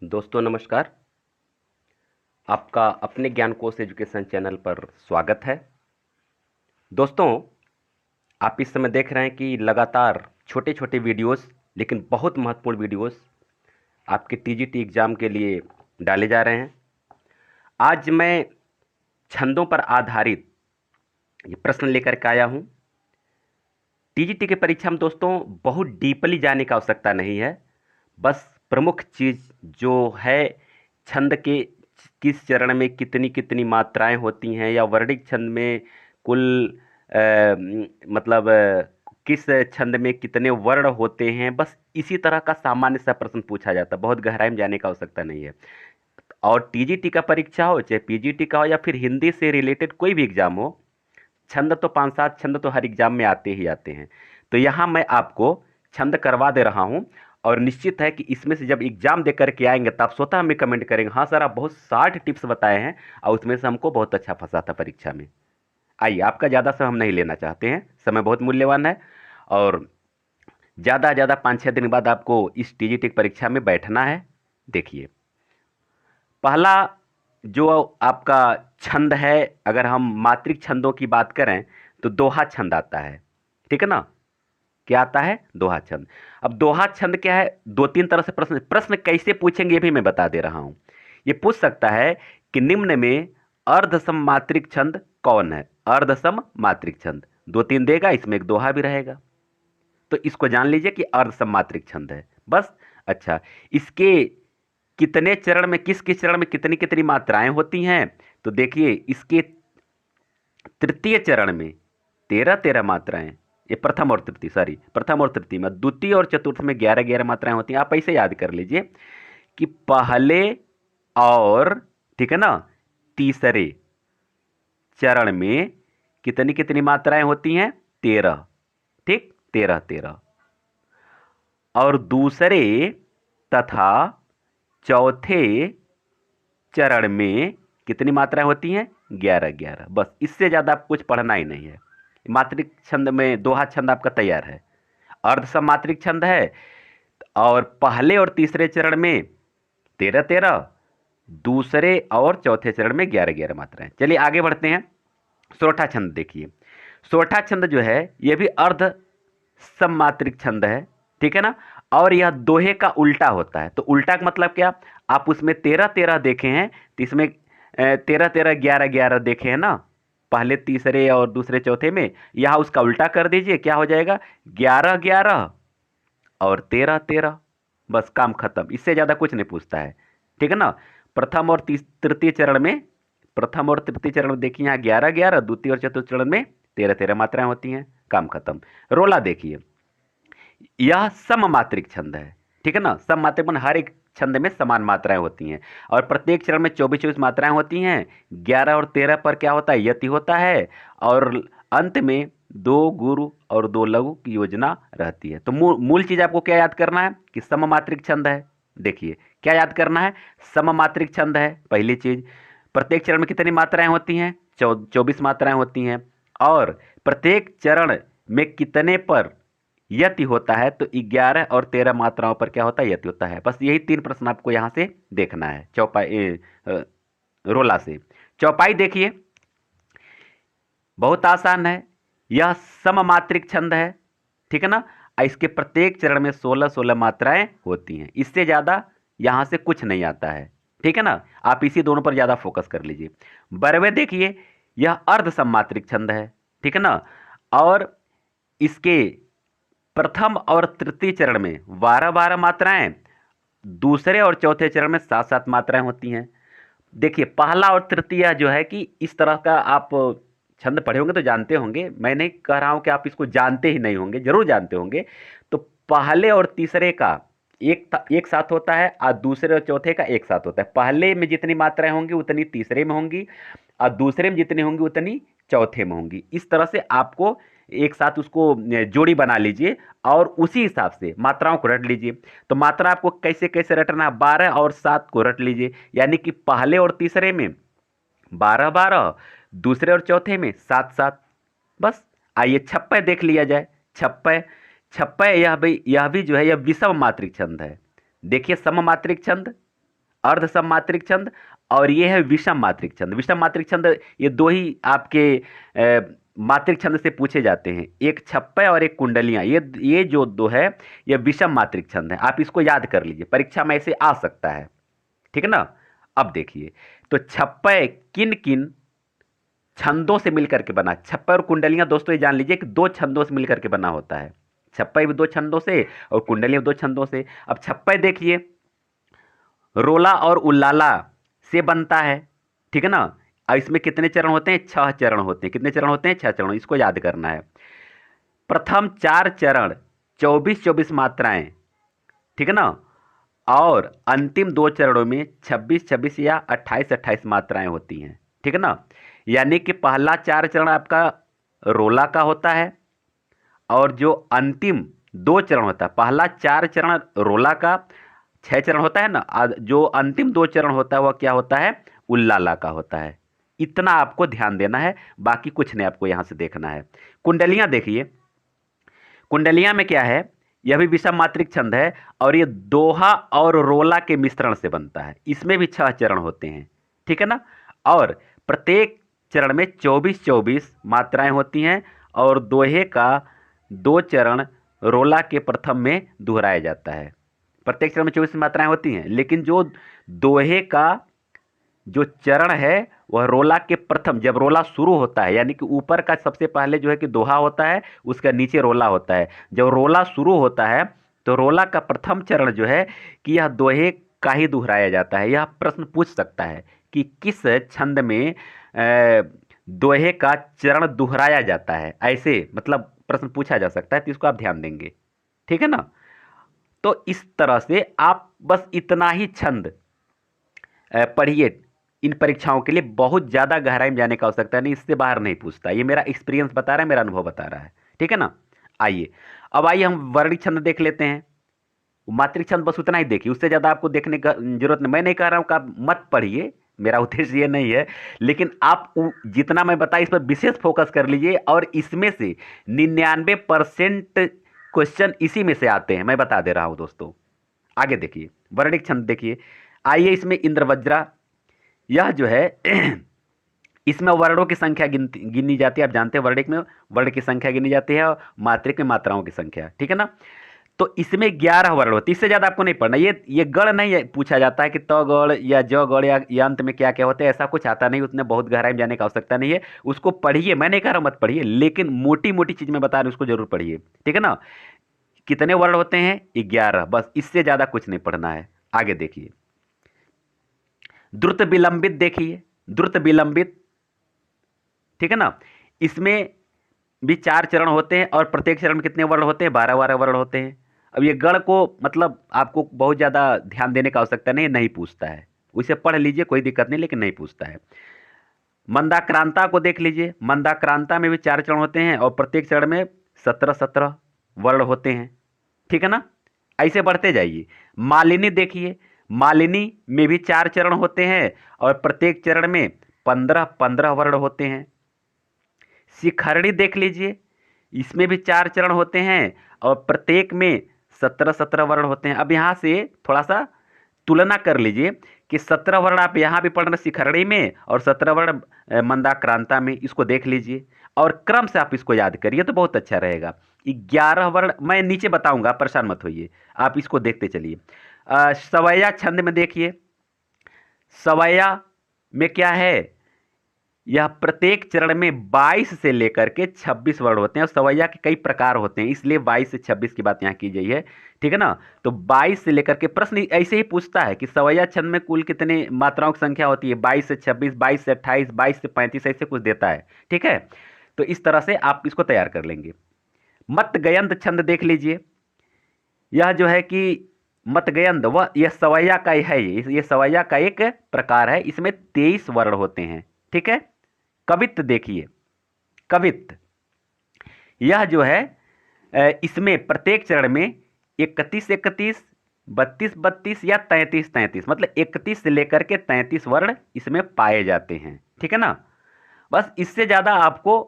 दोस्तों नमस्कार। आपका अपने ज्ञान कोश एजुकेशन चैनल पर स्वागत है। दोस्तों, आप इस समय देख रहे हैं कि लगातार छोटे छोटे वीडियोस लेकिन बहुत महत्वपूर्ण वीडियोस आपके टीजीटी एग्ज़ाम के लिए डाले जा रहे हैं। आज मैं छंदों पर आधारित ये प्रश्न लेकर के आया हूँ। टीजीटी की परीक्षा में दोस्तों बहुत डीपली जाने की आवश्यकता नहीं है। बस प्रमुख चीज़ जो है, छंद के किस चरण में कितनी कितनी मात्राएं होती हैं, या वर्णिक छंद में कुल मतलब किस छंद में कितने वर्ण होते हैं, बस इसी तरह का सामान्य सा प्रश्न पूछा जाता है। बहुत गहराई में जाने की आवश्यकता नहीं है। और टीजीटी का परीक्षा हो चाहे पीजीटी का हो या फिर हिंदी से रिलेटेड कोई भी एग्जाम हो, छंद तो 5-7 छंद तो हर एग्जाम में आते ही आते हैं। तो यहाँ मैं आपको छंद करवा दे रहा हूँ, और निश्चित है कि इसमें से जब एग्जाम दे करके आएंगे तो आप स्वतः हमें कमेंट करेंगे, हाँ सर आप बहुत 60 टिप्स बताए हैं और उसमें से हमको बहुत अच्छा फंसा था परीक्षा में। आइए, आपका ज़्यादा समय हम नहीं लेना चाहते हैं, समय बहुत मूल्यवान है। और ज़्यादा ज़्यादा 5-6 दिन बाद आपको इस टीजीटी परीक्षा में बैठना है। देखिए, पहला जो आपका छंद है, अगर हम मात्रिक छंदों की बात करें तो दोहा छंद आता है। ठीक है ना? क्या आता है? दोहा छंद। अब दोहा छंद क्या है? 2-3 तरह से प्रश्न प्रश्न कैसे पूछेंगे ये भी मैं बता दे रहा हूं। ये पूछ सकता है कि निम्न में अर्धसम मात्रिक छंद कौन है? अर्धसम मात्रिक छंद 2-3 देगा, इसमें एक दोहा भी रहेगा। तो इसको जान लीजिए कि अर्धसम मात्रिक छंद है बस। अच्छा, इसके कितने चरण में, किस किस चरण में कितनी कितनी मात्राएं होती हैं? तो देखिए, इसके तृतीय चरण में 13-13 मात्राएं, ये प्रथम और तृतीय, सॉरी प्रथम और तृतीय में, द्वितीय और चतुर्थ में 11-11 मात्राएं होती हैं। आप ऐसे याद कर लीजिए कि पहले और, ठीक है ना, तीसरे चरण में कितनी कितनी मात्राएं होती हैं? 13। ठीक, 13-13। और दूसरे तथा चौथे चरण में कितनी मात्राएं होती हैं? 11-11। बस, इससे ज़्यादा आप कुछ पढ़ना ही नहीं है। मात्रिक छंद में दोहा छंद आपका तैयार है। अर्धसमात्रिक छंद है, और पहले और तीसरे चरण में 13-13, दूसरे और चौथे चरण में 11-11 मात्राएं। चलिए आगे बढ़ते हैं। सोरठा छंद देखिए। सोरठा छंद जो है यह भी अर्ध सममात्रिक छंद है। ठीक है ना? और यह दोहे का उल्टा होता है। तो उल्टा का मतलब क्या? आप उसमें 13-13 देखे हैं तो इसमें 13-13 11-11 देखे हैं ना, पहले तीसरे और दूसरे चौथे में। यहां उसका उल्टा कर दीजिए, क्या हो जाएगा? 11-11 और 13-13। बस, काम खत्म। इससे ज्यादा कुछ नहीं पूछता है। ठीक है ना? प्रथम और तृतीय चरण में, प्रथम और तृतीय चरण में देखिए यहाँ 11-11, द्वितीय और चतुर्थ चरण में 13-13 मात्राएं होती हैं। काम खत्म। रोला देखिए, यह सममात्रिक छंद है। ठीक है ना? सममात्रिक मतलब हर एक छंद में समान मात्राएं होती हैं, और प्रत्येक चरण में 24-24 मात्राएं होती हैं। 11 और 13 पर क्या होता है? यति होता है, और अंत में 2 गुरु और 2 लघु की योजना रहती है। तो मूल चीज आपको क्या याद करना है? कि सममात्रिक छंद है। देखिए, क्या याद करना है? सममात्रिक छंद है, पहली चीज। प्रत्येक चरण में कितनी मात्राएं होती हैं? 24 मात्राएं होती हैं। और प्रत्येक चरण में कितने पर यति होता है? तो 11 और 13 मात्राओं पर क्या होता है? यति होता है। बस यही 3 प्रश्न आपको यहां से देखना है रोला से। चौपाई देखिए, बहुत आसान है। यह सममात्रिक छंद है। ठीक है ना? इसके प्रत्येक चरण में 16-16 मात्राएं होती हैं। इससे ज्यादा यहां से कुछ नहीं आता है। ठीक है ना? आप इसी दोनों पर ज्यादा फोकस कर लीजिए। बरवे देखिए, यह अर्ध सममात्रिक छंद है। ठीक है ना? और इसके प्रथम और तृतीय चरण में 12-12 मात्राएं, दूसरे और चौथे चरण में 7-7 मात्राएं होती हैं। देखिए, पहला और तृतीय जो है कि इस तरह का आप छंद पढ़े होंगे तो जानते होंगे। मैं नहीं कह रहा हूं कि आप इसको जानते ही नहीं होंगे, जरूर जानते होंगे। तो पहले और तीसरे का एक साथ होता है, और दूसरे और चौथे का एक साथ होता है। पहले में जितनी मात्राएं होंगी उतनी तीसरे में होंगी, और दूसरे में जितनी होंगी उतनी चौथे में होंगी। इस तरह से आपको एक साथ उसको जोड़ी बना लीजिए, और उसी हिसाब से मात्राओं को रट लीजिए। तो मात्रा आपको कैसे कैसे रटना है? 12 और 7 को रट लीजिए, यानी कि पहले और तीसरे में 12-12, दूसरे और चौथे में 7-7। बस, आइए छप्पय देख लिया जाए। छप्पय, छप्पय यह भी जो है यह विषम मात्रिक छंद है। देखिए, सममात्रिक छंद अर्ध सममात्रिक छंद और ये है विषम मात्रिक छंद। विषम मात्रिक छंद ये दो ही आपके मात्रिक छंद से पूछे जाते हैं, एक छप्पय और एक कुंडलियां। ये जो दो है ये विषम मात्रिक छंद है। आप इसको याद कर लीजिए, परीक्षा में ऐसे आ सकता है, ठीक है ना। अब देखिए, तो छप्पय किन किन छंदों से मिलकर के बना। छप्पय और कुंडलियां दोस्तों ये जान लीजिए कि दो छंदों से मिलकर के बना होता है। छप्पय भी दो छंदों से और कुंडलियां भी दो छंदों से। अब छप्पय देखिए रोला और उल्लाला से बनता है, ठीक है ना। और इसमें कितने चरण होते हैं? 6 चरण होते हैं। कितने चरण होते हैं? 6 चरण। इसको याद करना है। प्रथम 4 चरण 24-24 मात्राएं, ठीक है ना। और अंतिम 2 चरणों में 26-26 या 28-28 मात्राएं होती हैं, ठीक है ना। यानी कि पहला 4 चरण आपका रोला का होता है और जो अंतिम 2 चरण होता है, पहला 4 चरण रोला का, 6 चरण होता है ना, जो अंतिम 2 चरण होता है वह क्या होता है? उल्लाला का होता है। इतना आपको ध्यान देना है, बाकी कुछ नहीं आपको यहां से देखना है। कुंडलियां देखिए, कुंडलियां में क्या है? यह भी विषम मात्रिक छंद है और ये दोहा और रोला के मिश्रण से बनता है। इसमें भी 6 चरण होते हैं, ठीक है ना। और प्रत्येक चरण में 24-24 मात्राएं होती हैं और दोहे का 2 चरण रोला के प्रथम में दोहराया जाता है। प्रत्येक चरण में 24 मात्राएं होती हैं, लेकिन जो दोहे का जो चरण है वह रोला के प्रथम, जब रोला शुरू होता है, यानी कि ऊपर का सबसे पहले जो है कि दोहा होता है, उसका नीचे रोला होता है। जब रोला शुरू होता है तो रोला का प्रथम चरण जो है कि यह दोहे का ही दोहराया जाता है। यह प्रश्न पूछ सकता है कि किस छंद में दोहे का चरण दोहराया जाता है, ऐसे मतलब प्रश्न पूछा जा सकता है, तो इसको आप ध्यान देंगे, ठीक है ना। तो इस तरह से आप बस इतना ही छंद पढ़िए। इन परीक्षाओं के लिए बहुत ज़्यादा गहराई में जाने का आवश्यकता नहीं, इससे बाहर नहीं पूछता। ये मेरा एक्सपीरियंस बता रहा है, मेरा अनुभव बता रहा है, ठीक है ना। आइए अब आइए हम वर्णिक छंद देख लेते हैं। मात्रिक छंद बस उतना ही देखिए, उससे ज़्यादा आपको देखने का जरूरत नहीं। मैं नहीं कह रहा हूँ कि आप मत पढ़िए, मेरा उद्देश्य ये नहीं है, लेकिन आप जितना मैं बताया इस पर विशेष फोकस कर लीजिए। और इसमें से 99% क्वेश्चन इसी में से आते हैं, मैं बता दे रहा हूँ दोस्तों। आगे देखिए, वर्णिक छंद देखिए। आइए इसमें इंद्रवज्रा, यह जो है इसमें वर्णों की संख्या गिनी जाती है। आप जानते हैं वर्णिक में वर्ण की संख्या गिनी जाती है और मात्रिक में मात्राओं की संख्या, ठीक है ना। तो इसमें 11 वर्ण होते हैं, इससे ज़्यादा आपको नहीं पढ़ना। ये गण नहीं पूछा जाता है कि त गण या ज गण या अंत में क्या क्या होते हैं, ऐसा कुछ आता नहीं। उतने बहुत गहराई में जाने की आवश्यकता नहीं है। उसको पढ़िए, मैं नहीं कह रहा मत पढ़िए, लेकिन मोटी मोटी चीज़ मैं बता रहा हूँ, उसको जरूर पढ़िए, ठीक है ना। कितने वर्ण होते हैं? 11, बस इससे ज़्यादा कुछ नहीं पढ़ना है। आगे देखिए, द्रुत विलंबित देखिए, द्रुत विलंबित, ठीक है ना। इसमें भी 4 चरण होते हैं और प्रत्येक चरण में कितने वर्ण होते हैं? 12-12 वर्ण होते हैं। अब ये गण को मतलब आपको बहुत ज़्यादा ध्यान देने का आवश्यकता नहीं, नहीं पूछता है। उसे पढ़ लीजिए, कोई दिक्कत नहीं, लेकिन नहीं पूछता है। मंदाक्रांता को देख लीजिए, मंदाक्रांता में भी 4 चरण होते हैं और प्रत्येक चरण में 17-17 वर्ण होते हैं, ठीक है ना। ऐसे बढ़ते जाइए। मालिनी देखिए, मालिनी में भी 4 चरण होते हैं और प्रत्येक चरण में 15-15 वर्ण होते हैं। शिखरणी देख लीजिए, इसमें भी 4 चरण होते हैं और प्रत्येक में 17-17 वर्ण होते हैं। अब यहाँ से थोड़ा सा तुलना कर लीजिए कि 17 वर्ण आप यहाँ भी पढ़ रहे शिखरणी में और 17 वर्ण मंदाक्रांता में, इसको देख लीजिए और क्रम से आप इसको याद करिए तो बहुत अच्छा रहेगा। 11 वर्ण मैं नीचे बताऊंगा, परेशान मत होइए, आप इसको देखते चलिए। सवैया छंद में देखिए, सवैया में क्या है? यह प्रत्येक चरण में 22 से लेकर के 26 वर्ण होते हैं और सवैया के कई प्रकार होते हैं, इसलिए 22 से 26 की बात यहाँ की गई है, ठीक है ना। तो 22 से लेकर के प्रश्न ऐसे ही पूछता है कि सवैया छंद में कुल कितने मात्राओं की संख्या होती है? 22 से 26, 22 से 28, 22 से 35, ऐसे कुछ देता है, ठीक है। तो इस तरह से आप इसको तैयार कर लेंगे। मतगयंत छंद देख लीजिए, यह जो है कि मतगयंत वह यह सवैया का ही है, ये सवैया का एक प्रकार है। इसमें 23 वर्ण होते हैं, ठीक है। कवित्त देखिए, कवित्त यह जो है इसमें प्रत्येक चरण में 31-31, 32-32 या 33-33, मतलब 31 से लेकर के 33 वर्ण इसमें पाए जाते हैं, ठीक है ना। बस इससे ज़्यादा आपको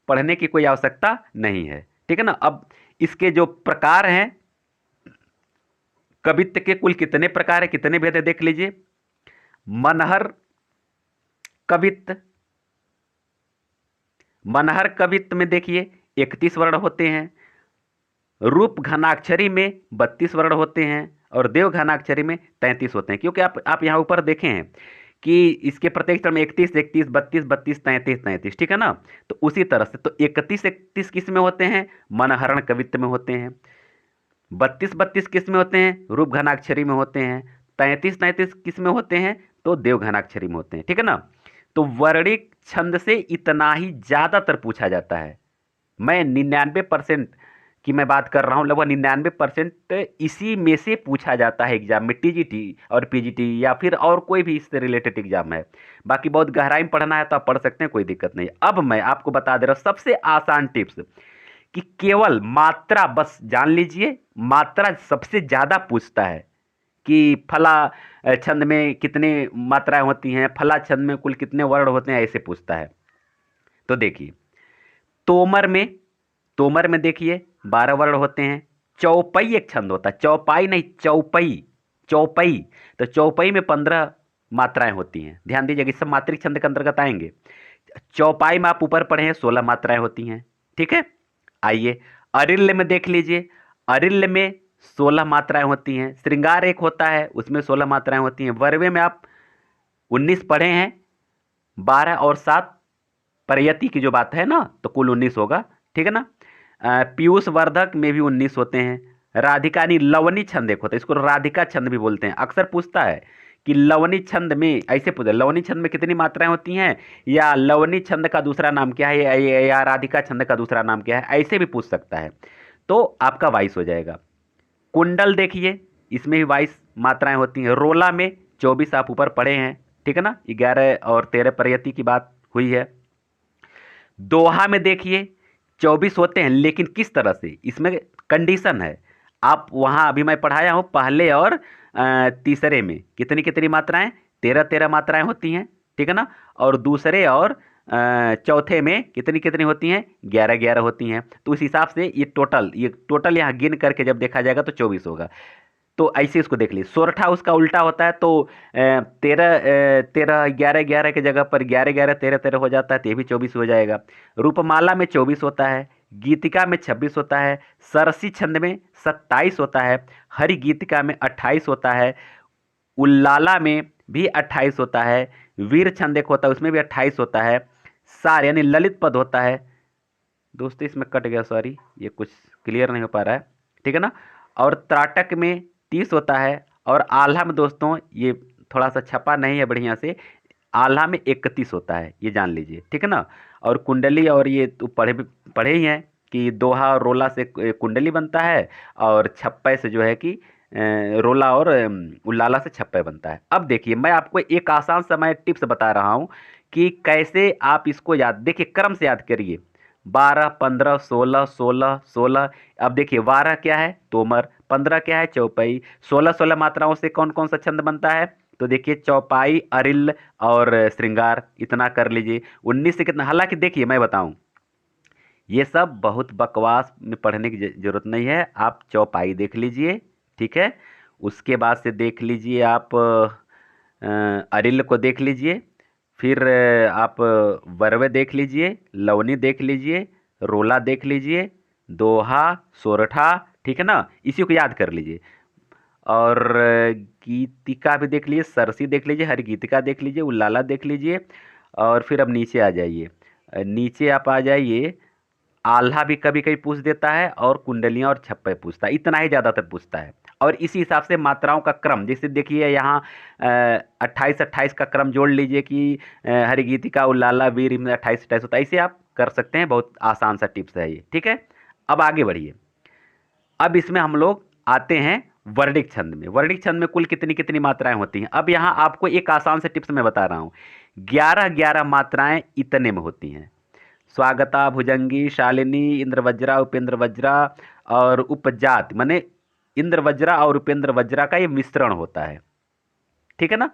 पढ़ने की कोई आवश्यकता नहीं है, ठीक है ना। अब इसके जो प्रकार हैं, कवित्त के कुल कितने प्रकार है, कितने भेद है, देख लीजिए। मनहर कवित्त, मनहर कवित्त में देखिए 31 वर्ण होते हैं, रूप घनाक्षरी में 32 वर्ण होते हैं और देव घनाक्षरी में 33 होते हैं। क्योंकि आप यहाँ ऊपर देखे हैं कि इसके प्रत्येक अक्षर में 31, 31, 32, 32, 33, 33, ठीक है ना। तो उसी तरह से तो 31, 31 किस में होते हैं? मनहरण कवित्त में होते हैं। 32, 32 किस में होते हैं? रूप घनाक्षरी में होते हैं। 33, 33 किस में होते हैं? तो देव घनाक्षरी में होते हैं, ठीक है ना। तो वर्णिक छंद से इतना ही ज्यादातर पूछा जाता है। मैं 99% की मैं बात कर रहा हूँ, लगभग 99% इसी में से पूछा जाता है एग्जाम में, टीजीटी और पीजीटी या फिर और कोई भी इससे रिलेटेड एग्जाम है। बाकी बहुत गहराई में पढ़ना है तो आप पढ़ सकते हैं, कोई दिक्कत नहीं। अब मैं आपको बता दे रहा हूँ सबसे आसान टिप्स कि केवल मात्रा, बस जान लीजिए मात्रा सबसे ज्यादा पूछता है कि फला छंद में कितनी मात्राएं होती हैं, फला छंद में कुल कितने वर्ण होते हैं, ऐसे पूछता है। तो देखिए तोमर में देखिए 12 वर्ण होते हैं। चौपाई एक छंद होता है, चौपाई नहीं चौपई, चौपई। तो चौपई में 15 मात्राएं होती हैं, ध्यान दीजिएगा, इस सब मात्रिक छंद के अंतर्गत आएंगे। चौपाई में आप ऊपर पढ़े हैं 16 मात्राएं होती हैं, ठीक है। आइए अरिल्य में देख लीजिए, अरिल्य में 16 मात्राएं होती हैं। श्रृंगार एक होता है, उसमें 16 मात्राएं होती हैं। वर्वे में आप 19 पढ़े हैं, 12 और 7 प्रयति की जो बात है ना, तो कुल 19 होगा, ठीक है ना। पीयूष वर्धक में भी 19 होते हैं। राधिका यानी लवनी छंद एक होता है, इसको राधिका छंद भी बोलते हैं। अक्सर पूछता है कि लवनी छंद में, ऐसे पूछता है लवनी छंद में कितनी मात्राएं होती हैं, या लवनी छंद का दूसरा नाम क्या है, या राधिका छंद का दूसरा नाम क्या है, ऐसे भी पूछ सकता है। तो आपका 22 हो जाएगा। कुंडल देखिए, इसमें भी 22 मात्राएं होती हैं। रोला में 24 आप ऊपर पढ़े हैं, ठीक है ना। 11 और 13 प्रयति की बात हुई है। दोहा में देखिए 24 होते हैं, लेकिन किस तरह से, इसमें कंडीशन है। आप वहाँ अभी मैं पढ़ाया हूँ पहले और तीसरे में कितनी कितनी मात्राएं, 13 मात्राएं होती हैं, ठीक है ना। और दूसरे और चौथे में कितनी कितनी होती हैं, 11 होती हैं। तो उस हिसाब से ये टोटल यहाँ गिन करके जब देखा जाएगा तो 24 होगा। तो ऐसे इसको देख लीजिए। सोरठा उसका उल्टा होता है, तो 13 11 की जगह पर 11 13 हो जाता है, तो ये भी 24 हो जाएगा। रूपमाला में 24 होता है, गीतिका में 26 होता है, सरसी छंद में 27 होता है, हरि गीतिका में 28 होता है, उल्लाला में भी 28 होता है, वीर छंद एक होता है उसमें भी 28 होता है, सार यानी ललित पद होता है। दोस्तों इसमें कट गया, सॉरी, ये कुछ क्लियर नहीं हो पा रहा है, ठीक है ना। और त्राटक में 30 होता है, और आल्हा में दोस्तों ये थोड़ा सा छपा नहीं है बढ़िया से, आल्हा में 31 होता है, ये जान लीजिए, ठीक है ना। और कुंडली, और ये तो पढ़े ही हैं कि दोहा और रोला से कुंडली बनता है, और छप्पे से जो है कि रोला और उल्लाला से छप्पे बनता है। अब देखिए मैं आपको एक आसान सा मैं टिप्स बता रहा हूँ कि कैसे आप इसको याद, देखिए क्रम से याद करिए। 12, 15, 16, 16, 16। अब देखिए 12 क्या है, तोमर। 15 क्या है, चौपाई। 16 मात्राओं से कौन कौन सा छंद बनता है, तो देखिए चौपाई, अरिल और श्रृंगार, इतना कर लीजिए। 19 से कितना, हालांकि देखिए मैं बताऊं, ये सब बहुत बकवास में पढ़ने की जरूरत नहीं है। आप चौपाई देख लीजिए, ठीक है। उसके बाद से देख लीजिए आप अरिल को देख लीजिए, फिर आप वर्वे देख लीजिए, लवनी देख लीजिए, रोला देख लीजिए, दोहा, सोरठा, ठीक है ना, इसी को याद कर लीजिए। और गीतिका भी देख लीजिए, सरसी देख लीजिए, हरि गीतिका देख लीजिए, उल्लाला देख लीजिए। और फिर अब नीचे आ जाइए, नीचे आप आ जाइए, आल्हा भी कभी कभी पूछ देता है, और कुंडलियाँ और छप्पे पूछता है, इतना ही ज़्यादातर पूछता है। और इसी हिसाब से मात्राओं का क्रम, जैसे देखिए यहाँ 28 का क्रम जोड़ लीजिए कि हरिगीतिका, उल्लाला, वीर में 28 होता है, ऐसे आप कर सकते हैं। बहुत आसान सा टिप्स है ये, ठीक है। अब आगे बढ़िए। अब इसमें हम लोग आते हैं वर्णिक छंद में। वर्णिक छंद में कुल कितनी कितनी मात्राएं होती हैं। अब यहाँ आपको एक आसान से टिप्स मैं बता रहा हूँ। 11 मात्राएं इतने में होती हैं। स्वागता, भुजंगी, शालिनी, इंद्रवज्रा, उपेंद्र वज्रा और उपजात, माने इंद्रवज्रा और उपेंद्र वज्रा का ये मिश्रण होता है, ठीक है ना।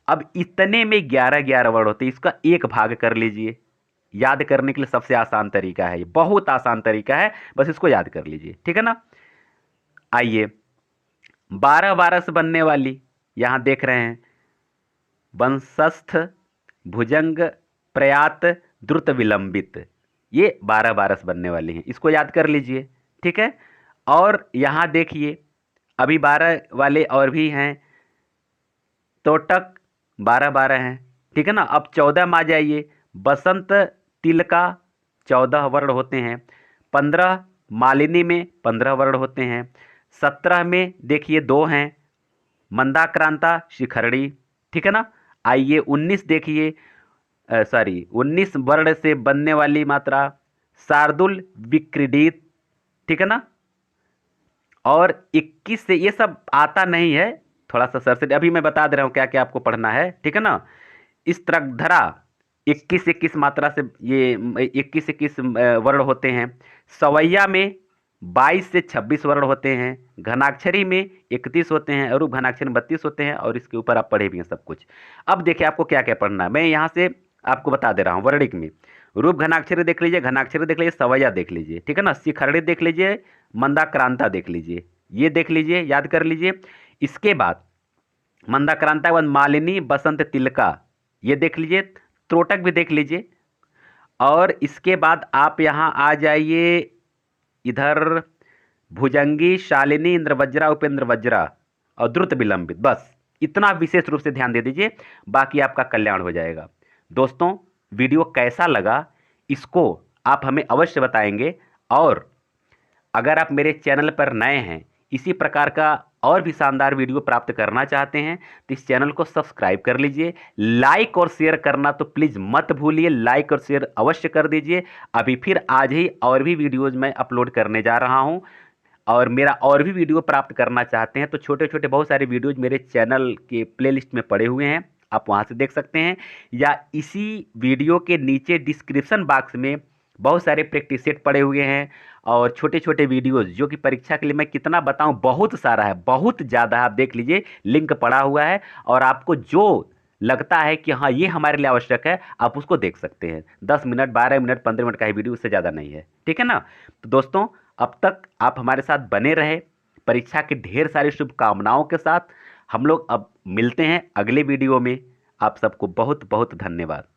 अब इतने में 11 वर्ण होते हैं, इसका एक भाग कर लीजिए। याद करने के लिए सबसे आसान तरीका है, ये बहुत आसान तरीका है, बस इसको याद कर लीजिए, ठीक है ना। आइए 12 से बनने वाली, यहां देख रहे हैं वंशस्थ, भुजंग, प्रयात, द्रुत विलंबित, ये 12 बारस बनने वाली हैं, इसको याद कर लीजिए। ठीक है। और यहाँ देखिए अभी 12 वाले और भी हैं, तोटक 12 12 हैं। ठीक है ना। अब 14 में आ जाइए, बसंत तिल का 14 वर्ण होते हैं। 15 मालिनी में 15 वर्ण होते हैं। 17 में देखिए 2 हैं, मंदाक्रांता, शिखरणी। ठीक है ना। आइए 19 देखिए, 19 वर्ण से बनने वाली मात्रा शार्दुल, विक्रीडित। ठीक है ना। और 21 से, ये सब आता नहीं है, थोड़ा सा सर से अभी मैं बता दे रहा हूँ क्या क्या आपको पढ़ना है। ठीक है ना। इस तरकधरा 21 मात्रा से, ये 21 वर्ण होते हैं। सवैया में 22 से 26 वर्ण होते हैं। घनाक्षरी में 31 होते हैं, अरूप घनाक्षरी में 32 होते हैं, और इसके ऊपर आप पढ़े भी हैं सब कुछ। अब देखिए आपको क्या क्या पढ़ना है, मैं यहाँ से आपको बता दे रहा हूँ। वर्णिक में रूप घनाक्षरी देख लीजिए, घनाक्षरी देख लीजिए, सवैया देख लीजिए। ठीक है ना। शिखरणी देख लीजिए, मंदाक्रांता देख लीजिए, ये देख लीजिए, याद कर लीजिए। इसके बाद मंदाक्रांता के बाद मालिनी, बसंत, तिलका, ये देख लीजिए। त्रोटक भी देख लीजिए। और इसके बाद आप यहाँ आ जाइए इधर, भुजंगी, शालिनी, इंद्रवज्रा, उपेंद्र वज्रा और द्रुत विलंबित। बस इतना विशेष रूप से ध्यान दे दीजिए, बाकी आपका कल्याण हो जाएगा। दोस्तों वीडियो कैसा लगा इसको आप हमें अवश्य बताएंगे, और अगर आप मेरे चैनल पर नए हैं, इसी प्रकार का और भी शानदार वीडियो प्राप्त करना चाहते हैं, तो इस चैनल को सब्सक्राइब कर लीजिए। लाइक और शेयर करना तो प्लीज़ मत भूलिए, लाइक और शेयर अवश्य कर दीजिए। अभी फिर आज ही और भी वीडियोज़ मैं अपलोड करने जा रहा हूं, और मेरा और भी वीडियो प्राप्त करना चाहते हैं तो छोटे छोटे बहुत सारे वीडियोज मेरे चैनल के प्लेलिस्ट में पड़े हुए हैं, आप वहां से देख सकते हैं, या इसी वीडियो के नीचे डिस्क्रिप्शन बॉक्स में बहुत सारे प्रैक्टिस सेट पड़े हुए हैं, और छोटे छोटे वीडियोज जो कि परीक्षा के लिए मैं कितना बताऊं, बहुत सारा है, बहुत ज़्यादा है। आप देख लीजिए, लिंक पड़ा हुआ है, और आपको जो लगता है कि हाँ ये हमारे लिए आवश्यक है, आप उसको देख सकते हैं। 10 मिनट, 12 मिनट, 15 मिनट का ही वीडियो, उससे ज़्यादा नहीं है। ठीक है ना। तो दोस्तों अब तक आप हमारे साथ बने रहे, परीक्षा की ढेर सारी शुभकामनाओं के साथ हम लोग अब मिलते हैं अगले वीडियो में। आप सबको बहुत बहुत धन्यवाद।